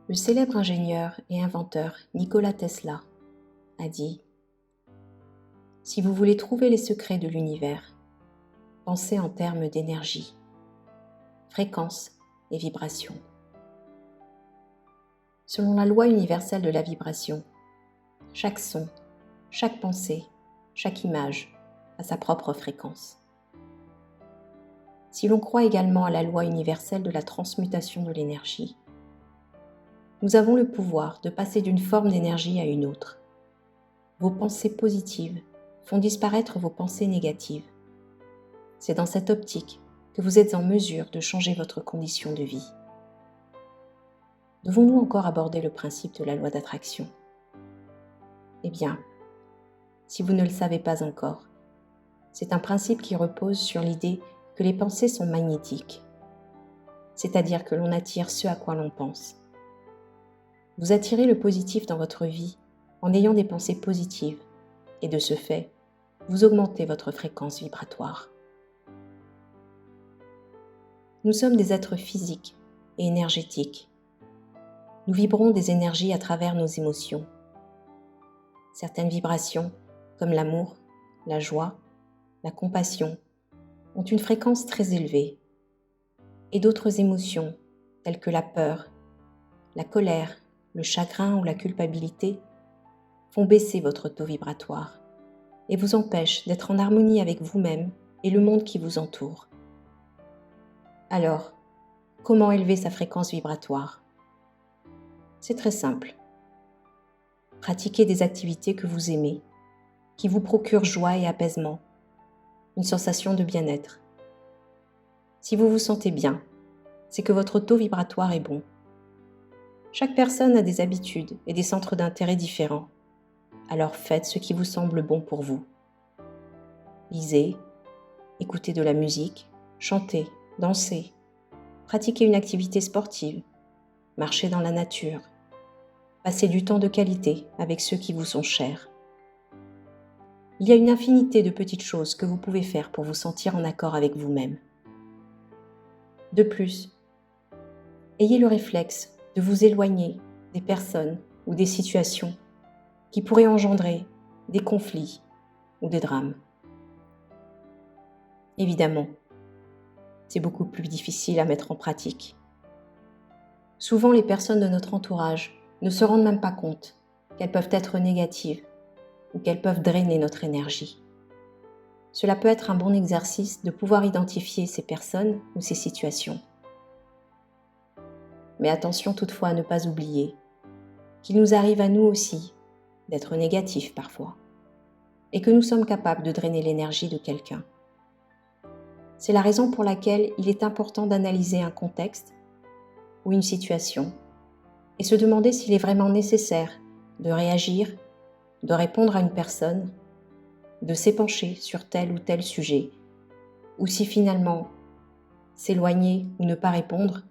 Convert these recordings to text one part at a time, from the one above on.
Le célèbre ingénieur et inventeur Nikola Tesla a dit « Si vous voulez trouver les secrets de l'univers, pensez en termes d'énergie, fréquence et vibration. » Selon la loi universelle de la vibration, chaque son, chaque pensée, chaque image a sa propre fréquence. Si l'on croit également à la loi universelle de la transmutation de l'énergie, nous avons le pouvoir de passer d'une forme d'énergie à une autre. Vos pensées positives font disparaître vos pensées négatives. C'est dans cette optique que vous êtes en mesure de changer votre condition de vie. Devons-nous encore aborder le principe de la loi d'attraction ? Eh bien, si vous ne le savez pas encore, c'est un principe qui repose sur l'idée que les pensées sont magnétiques, c'est-à-dire que l'on attire ce à quoi l'on pense. Vous attirez le positif dans votre vie en ayant des pensées positives et de ce fait, vous augmentez votre fréquence vibratoire. Nous sommes des êtres physiques et énergétiques. Nous vibrons des énergies à travers nos émotions. Certaines vibrations, comme l'amour, la joie, la compassion, ont une fréquence très élevée, et d'autres émotions, telles que la peur, la colère, le chagrin ou la culpabilité, font baisser votre taux vibratoire et vous empêchent d'être en harmonie avec vous-même et le monde qui vous entoure. Alors, comment élever sa fréquence vibratoire ? C'est très simple. Pratiquez des activités que vous aimez, qui vous procurent joie et apaisement, une sensation de bien-être. Si vous vous sentez bien, c'est que votre taux vibratoire est bon. Chaque personne a des habitudes et des centres d'intérêt différents. Alors faites ce qui vous semble bon pour vous. Lisez, écoutez de la musique, chantez, dansez, pratiquez une activité sportive, marchez dans la nature, passez du temps de qualité avec ceux qui vous sont chers. Il y a une infinité de petites choses que vous pouvez faire pour vous sentir en accord avec vous-même. De plus, ayez le réflexe de vous éloigner des personnes ou des situations qui pourraient engendrer des conflits ou des drames. Évidemment, c'est beaucoup plus difficile à mettre en pratique. Souvent, les personnes de notre entourage ne se rendent même pas compte qu'elles peuvent être négatives ou qu'elles peuvent drainer notre énergie. Cela peut être un bon exercice de pouvoir identifier ces personnes ou ces situations. Mais attention toutefois à ne pas oublier qu'il nous arrive à nous aussi d'être négatifs parfois et que nous sommes capables de drainer l'énergie de quelqu'un. C'est la raison pour laquelle il est important d'analyser un contexte ou une situation et se demander s'il est vraiment nécessaire de réagir, de répondre à une personne, de s'épancher sur tel ou tel sujet, ou si finalement s'éloigner ou ne pas répondre,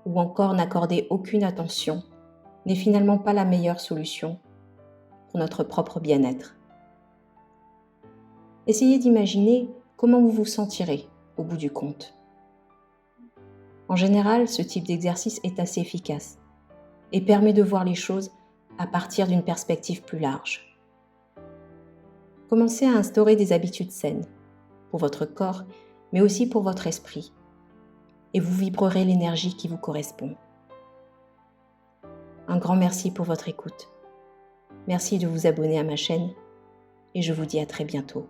ou encore n'accorder aucune attention, n'est finalement pas la meilleure solution pour notre propre bien-être. Essayez d'imaginer comment vous vous sentirez au bout du compte. En général, ce type d'exercice est assez efficace et permet de voir les choses à partir d'une perspective plus large. Commencez à instaurer des habitudes saines pour votre corps, mais aussi pour votre esprit, et vous vibrerez l'énergie qui vous correspond. Un grand merci pour votre écoute. Merci de vous abonner à ma chaîne et je vous dis à très bientôt.